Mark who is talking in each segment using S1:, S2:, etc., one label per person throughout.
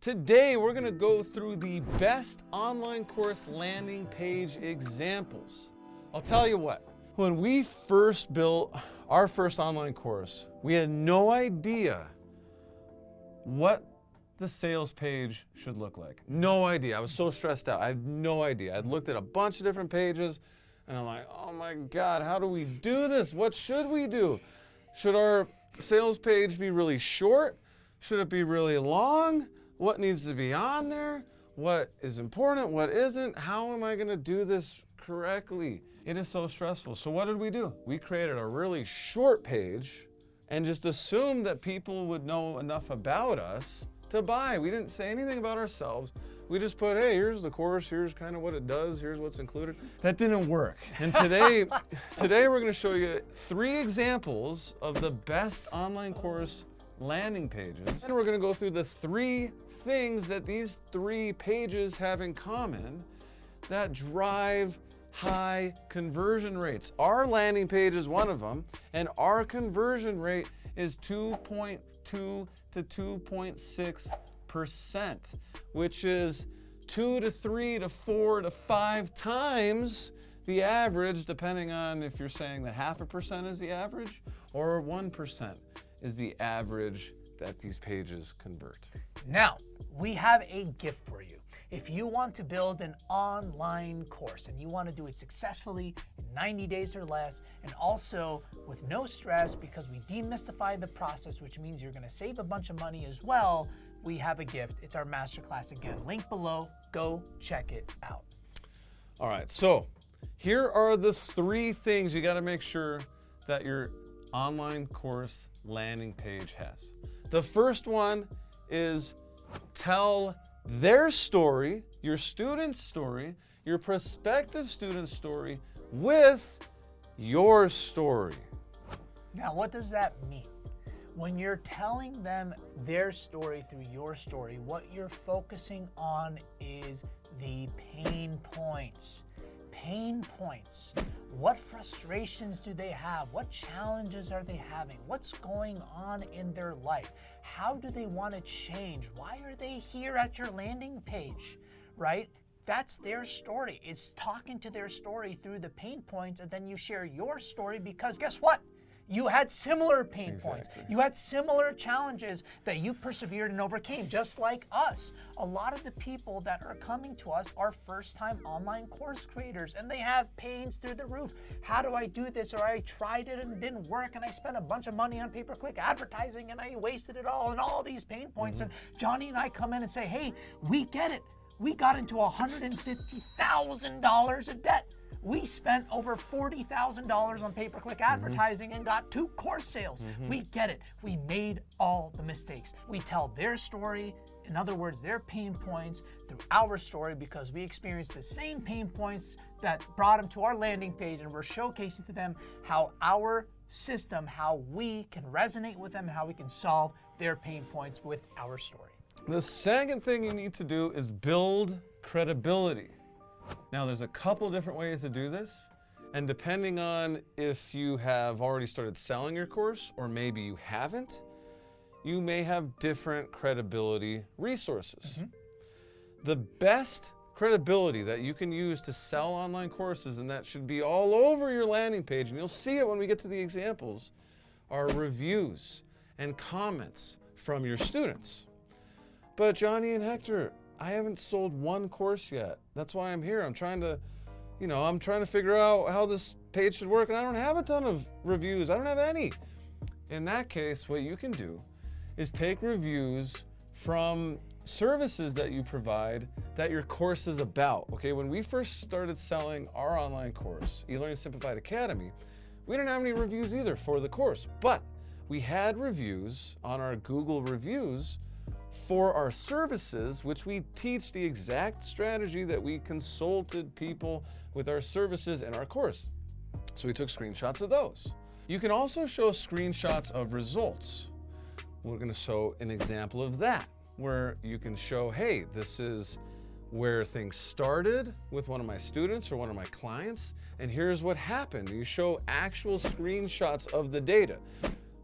S1: Today, we're going to go through the best online course landing page examples. I'll tell you what, when we first built our first online course, we had no idea what the sales page should look like. No idea. I was so stressed out. I had no idea. I'd looked at a bunch of different pages and I'm like, oh my God, how do we do this? What should we do? Should our sales page be really short? Should it be really long? What needs to be on there? What is important? What isn't? How am I going to do this correctly? It is so stressful. So what did we do? We created a really short page and just assumed that people would know enough about us to buy. We didn't say anything about ourselves. We just put, hey, here's the course, here's kind of what it does, here's what's included. That didn't work. And today we're going to show you 3 examples of the best online course landing pages. And we're going to go through the 3 things that these 3 pages have in common that drive high conversion rates. Our landing page is one of them, and our conversion rate is 2.2 to 2.6%, which is 2 to 3 to 4 to 5 times the average, depending on if you're saying that 0.5% is the average or 1% is the average that these pages convert.
S2: Now, we have a gift for you. If you want to build an online course and you want to do it successfully in 90 days or less, and also with no stress because we demystify the process, which means you're going to save a bunch of money as well, we have a gift. It's our MasterClass again. Link below. Go check it out.
S1: All right, so here are the 3 things you got to make sure that your online course landing page has. The first one is tell their story, your student's story, your prospective student's story with your story.
S2: Now, what does that mean? When you're telling them their story through your story, what you're focusing on is the pain points. Pain points. What frustrations do they have? What challenges are they having? What's going on in their life? How do they want to change? Why are they here at your landing page, right? That's their story. It's talking to their story through the pain points, and then you share your story because guess what? You had similar pain points. You had similar challenges that you persevered and overcame, just like us. A lot of the people that are coming to us are first-time online course creators, and they have pains through the roof. How do I do this? Or I tried it and it didn't work, and I spent a bunch of money on pay-per-click advertising, and I wasted it all, and all these pain points. And Johnny and I come in and say, hey, we get it. We got into $150,000 of debt. We spent over $40,000 on pay-per-click advertising and got 2 course sales. We get it. We made all the mistakes. We tell their story, in other words, their pain points through our story because we experienced the same pain points that brought them to our landing page, and we're showcasing to them how our system, how we can resonate with them, and how we can solve their pain points with our story.
S1: The second thing you need to do is build credibility. Now, there's a couple different ways to do this, and depending on if you have already started selling your course or maybe you haven't, you may have different credibility resources. The best credibility that you can use to sell online courses, and that should be all over your landing page, and you'll see it when we get to the examples, are reviews and comments from your students. But Johnny and Hector, I haven't sold 1 course yet. That's why I'm here. I'm trying to figure out how this page should work, and I don't have a ton of reviews. I don't have any. In that case, what you can do is take reviews from services that you provide that your course is about. Okay, when we first started selling our online course, eLearning Simplified Academy, we didn't have any reviews either for the course, but we had reviews on our Google reviews for our services, which we teach the exact strategy that we consulted people with our services in our course. So we took screenshots of those. You can also show screenshots of results. We're going to show an example of that, where you can show, hey, this is where things started with one of my students or one of my clients, and here's what happened. You show actual screenshots of the data.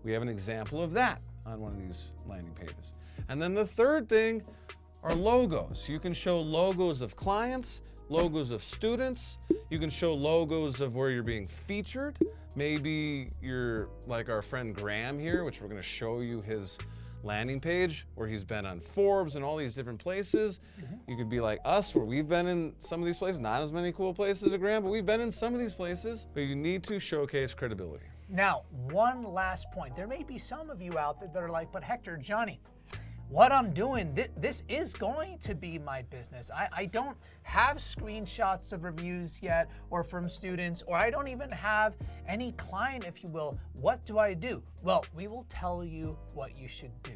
S1: We have an example of that on one of these landing pages. And then the third thing, are logos. You can show logos of clients, logos of students. You can show logos of where you're being featured. Maybe you're like our friend Graham here, which we're going to show you his landing page where he's been on Forbes and all these different places. You could be like us, where we've been in some of these places, not as many cool places as Graham, but we've been in some of these places. But you need to showcase credibility.
S2: Now, one last point. There may be some of you out there that are like, but Hector, Johnny, what I'm doing, this is going to be my business. I don't have screenshots of reviews yet or from students, or I don't even have any client, if you will. What do I do? Well, we will tell you what you should do.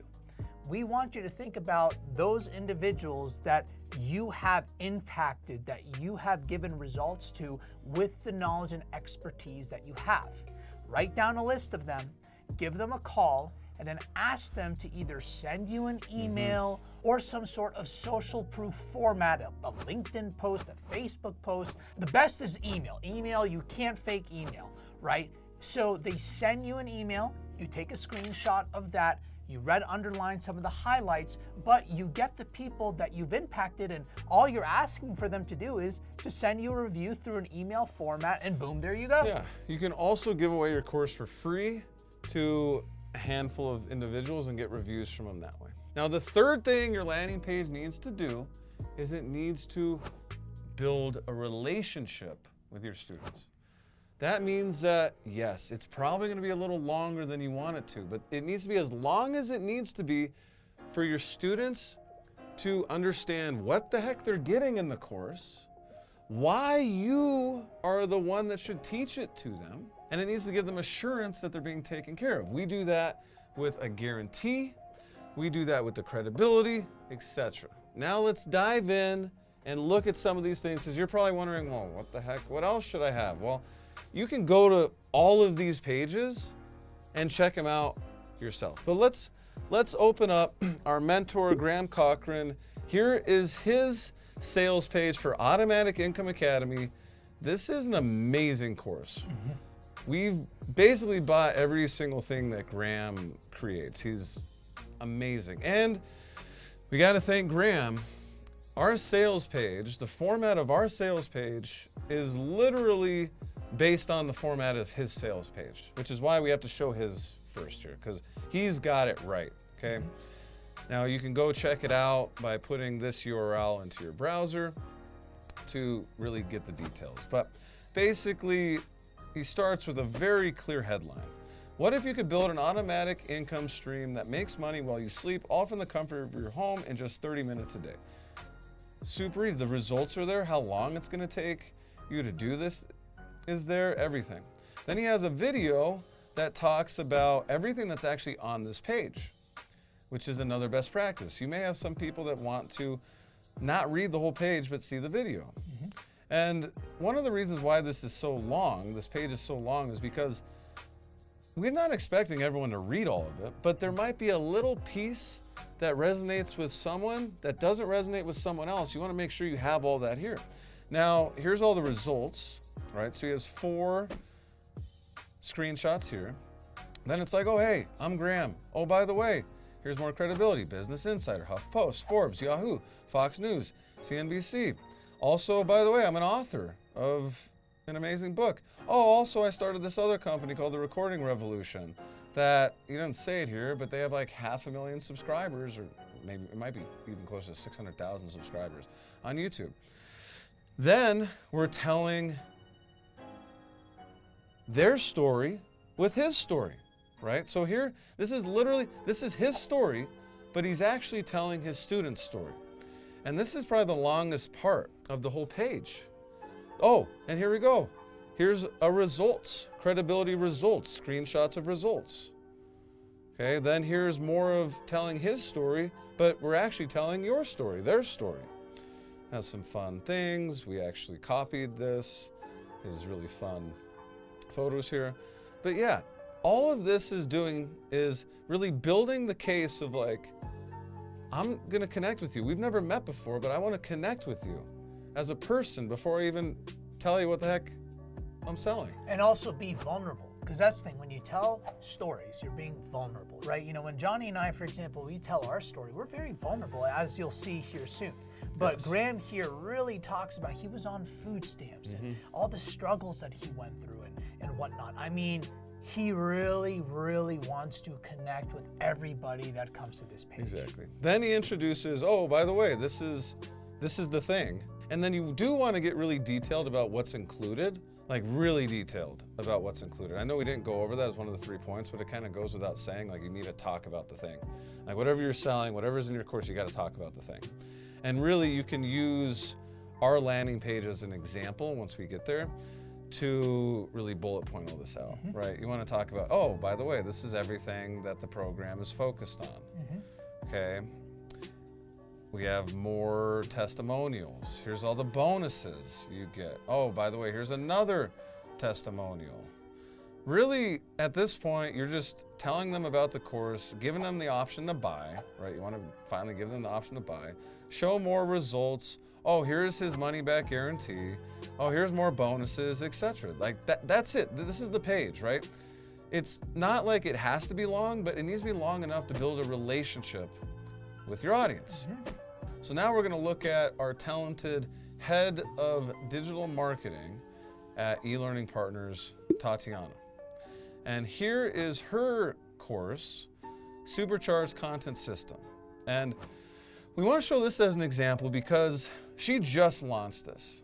S2: We want you to think about those individuals that you have impacted, that you have given results to with the knowledge and expertise that you have. Write down a list of them, give them a call, and then ask them to either send you an email or some sort of social proof format, a LinkedIn post, a Facebook post. The best is email. Email, you can't fake email, right? So they send you an email, you take a screenshot of that, you underline some of the highlights, but you get the people that you've impacted, and all you're asking for them to do is to send you a review through an email format, and boom, there you go.
S1: Yeah, you can also give away your course for free to a handful of individuals and get reviews from them that way. Now, the third thing your landing page needs to do is it needs to build a relationship with your students. That means that, yes, it's probably going to be a little longer than you want it to, but it needs to be as long as it needs to be for your students to understand what the heck they're getting in the course, why you are the one that should teach it to them, and it needs to give them assurance that they're being taken care of. We do that with a guarantee, we do that with the credibility, etc. Now let's dive in and look at some of these things, because you're probably wondering, well, what the heck, what else should I have? Well, you can go to all of these pages and check them out yourself. But let's open up our mentor, Graham Cochran. Here is his sales page for Automatic Income Academy. This is an amazing course. We've basically bought every single thing that Graham creates. He's amazing. And we got to thank Graham. Our sales page, the format of our sales page is literally based on the format of his sales page, which is why we have to show his first here, because he's got it right, okay? Now you can go check it out by putting this URL into your browser to really get the details. But basically, he starts with a very clear headline. What if you could build an automatic income stream that makes money while you sleep, all from the comfort of your home in just 30 minutes a day? Super easy. The results are there. How long it's going to take you to do this is there, everything. Then he has a video that talks about everything that's actually on this page, which is another best practice. You may have some people that want to not read the whole page, but see the video. And one of the reasons why this is so long, this page is so long, is because we're not expecting everyone to read all of it, but there might be a little piece that resonates with someone that doesn't resonate with someone else. You want to make sure you have all that here. Now, here's all the results, right? So he has 4 screenshots here. Then it's like, oh, hey, I'm Graham. Oh, by the way, here's more credibility. Business Insider, HuffPost, Forbes, Yahoo, Fox News, CNBC. Also, by the way, I'm an author of an amazing book. Oh, also, I started this other company called The Recording Revolution that, you didn't say it here, but they have like 500,000 subscribers, or maybe it might be even close to 600,000 subscribers on YouTube. Then we're telling their story with his story, right? So here, this is his story, but he's actually telling his student's story. And this is probably the longest part of the whole page. Oh, and here we go. Here's a results, credibility results, screenshots of results. Okay, then here's more of telling his story, but we're actually telling your story, their story. Has some fun things. We actually copied this. It's really fun photos here. But yeah, all of this is doing is really building the case of like, I'm gonna connect with you. We've never met before, but I wanna connect with you as a person before I even tell you what the heck I'm selling.
S2: And also be vulnerable, because that's the thing. When you tell stories, you're being vulnerable, right? You know, when Johnny and I, for example, we tell our story, we're very vulnerable, as you'll see here soon. But
S1: Yes.
S2: Graham here really talks about, he was on food stamps and all the struggles that he went through and whatnot. I mean, he really, really wants to connect with everybody that comes to this page.
S1: Exactly. Then he introduces, oh, by the way, this is the thing. And then you do want to get really detailed about what's included, like really detailed about what's included. I know we didn't go over that as one of the 3 points, but it kind of goes without saying, like you need to talk about the thing. Like whatever you're selling, whatever's in your course, you got to talk about the thing. And really you can use our landing page as an example once we get there to really bullet point all this out, right? You want to talk about, oh, by the way, this is everything that the program is focused on, okay? We have more testimonials. Here's all the bonuses you get. Oh, by the way, here's another testimonial. Really, at this point, you're just telling them about the course, giving them the option to buy, right? You want to finally give them the option to buy. Show more results. Oh, here's his money back guarantee. Oh, here's more bonuses, etc. Like that's it. This is the page, right? It's not like it has to be long, but it needs to be long enough to build a relationship with your audience. So now we're going to look at our talented head of digital marketing at eLearning Partners, Tatiana. And here is her course, Supercharged Content System. And we want to show this as an example because she just launched this.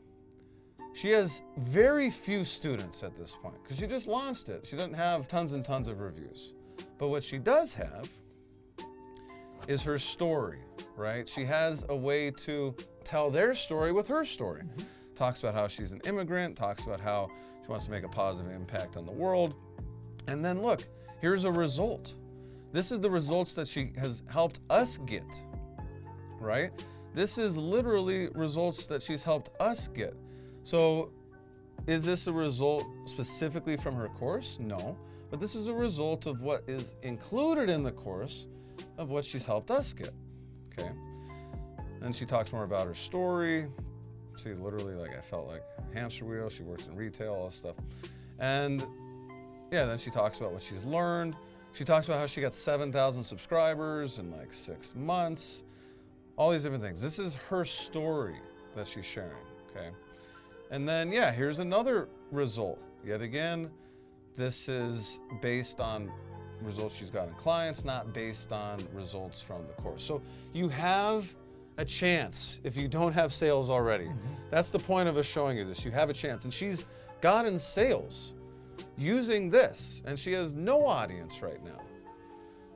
S1: She has very few students at this point because she just launched it. She doesn't have tons and tons of reviews. But what she does have is her story, right? She has a way to tell their story with her story. Talks about how she's an immigrant, talks about how she wants to make a positive impact on the world. And then look, here's a result. This is the results that she has helped us get, right? This is literally results that she's helped us get. So is this a result specifically from her course? No, but this is a result of what is included in the course of what she's helped us get, okay? Then she talks more about her story. She literally, like, I felt like hamster wheel. She works in retail, all this stuff. And yeah, then she talks about what she's learned. She talks about how she got 7,000 subscribers in like 6 months, all these different things. This is her story that she's sharing, okay? And then, yeah, here's another result. Yet again, this is based on results she's got in clients, not based on results from the course. So you have a chance if you don't have sales already. That's the point of us showing you this. You have a chance. And she's gotten sales using this, and she has no audience right now.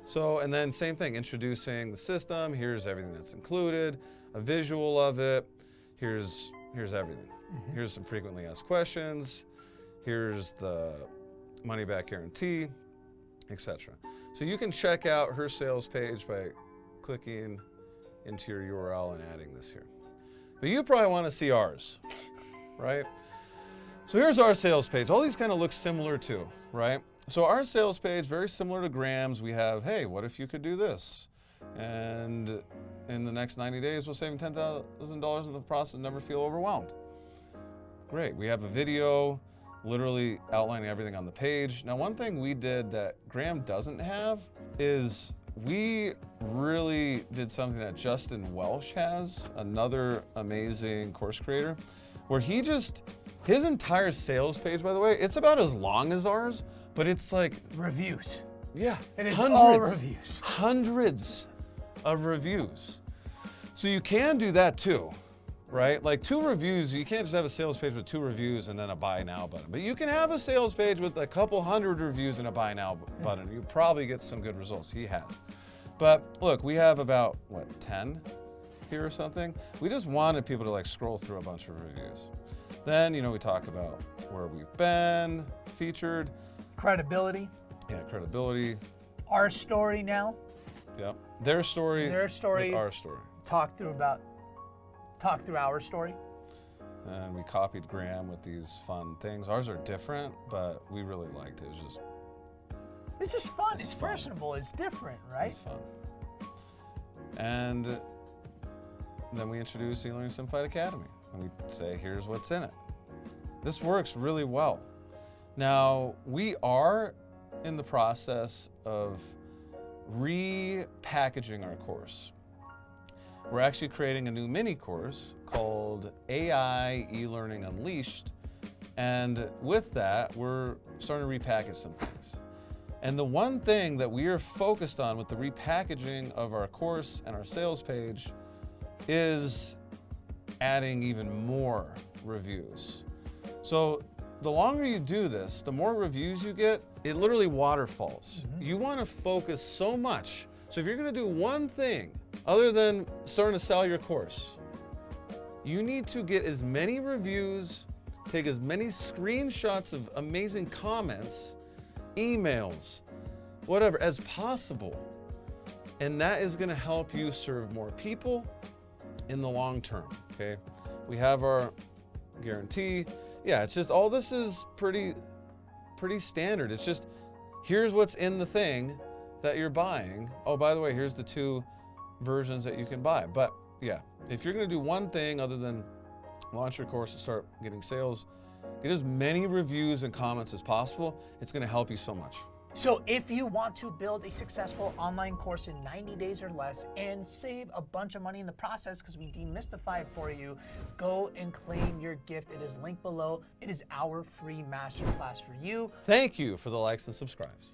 S1: So, and then same thing, introducing the system. Here's everything that's included, a visual of it. Here's everything. Here's some frequently asked questions. Here's the money back guarantee, etc. So you can check out her sales page by clicking into your URL and adding this here. But you probably want to see ours, right? So here's our sales page. All these kind of look similar too, right? So our sales page, very similar to Graham's. We have, hey, what if you could do this? And in the next 90 days, we'll save $10,000 in the process and never feel overwhelmed. Great. We have a video literally outlining everything on the page. Now, one thing we did that Graham doesn't have is we really did something that Justin Welsh has, another amazing course creator, where he just, his entire sales page, by the way, it's about as long as ours, but it's like
S2: Reviews.
S1: yeah,
S2: It is
S1: hundreds,
S2: all reviews.
S1: hundreds of reviews. So you can do that too, right? Like 2 reviews, you can't just have a sales page with 2 reviews and then a buy now button. But you can have a sales page with a couple hundred reviews and a buy now button. You probably get some good results. He has. But look, we have about, what, 10 here or something? We just wanted people to like scroll through a bunch of reviews. Then, you know, we talk about where we've been featured.
S2: Credibility.
S1: Yeah, credibility.
S2: Our story now.
S1: Yep. Their story.
S2: Their story.
S1: With our story.
S2: Talk through our story.
S1: And we copied Graham with these fun things. Ours are different, but we really liked it.
S2: It's just fun. It's
S1: fun.
S2: personable. It's different, right?
S1: It's fun. And then we introduce eLearning Simplified Academy. And we say, here's what's in it. This works really well. Now, we are in the process of repackaging our course. We're actually creating a new mini course called AI eLearning Unleashed. And with that, we're starting to repackage some things. And the one thing that we are focused on with the repackaging of our course and our sales page is adding even more reviews. So the longer you do this, the more reviews you get, it literally waterfalls. You want to focus so much. So if you're going to do one thing other than starting to sell your course, you need to get as many reviews, take as many screenshots of amazing comments, emails, whatever, as possible. And that is going to help you serve more people in the long term, okay? We have our guarantee. Yeah, it's just all this is pretty standard. It's just, here's what's in the thing that you're buying. Oh, by the way, here's the 2 versions that you can buy. But yeah, if you're going to do one thing other than launch your course and start getting sales, get as many reviews and comments as possible. It's going to help you so much.
S2: So if you want to build a successful online course in 90 days or less and save a bunch of money in the process because we demystified for you, go and claim your gift. It is linked below. It is our free masterclass for you.
S1: Thank you for the likes and subscribes.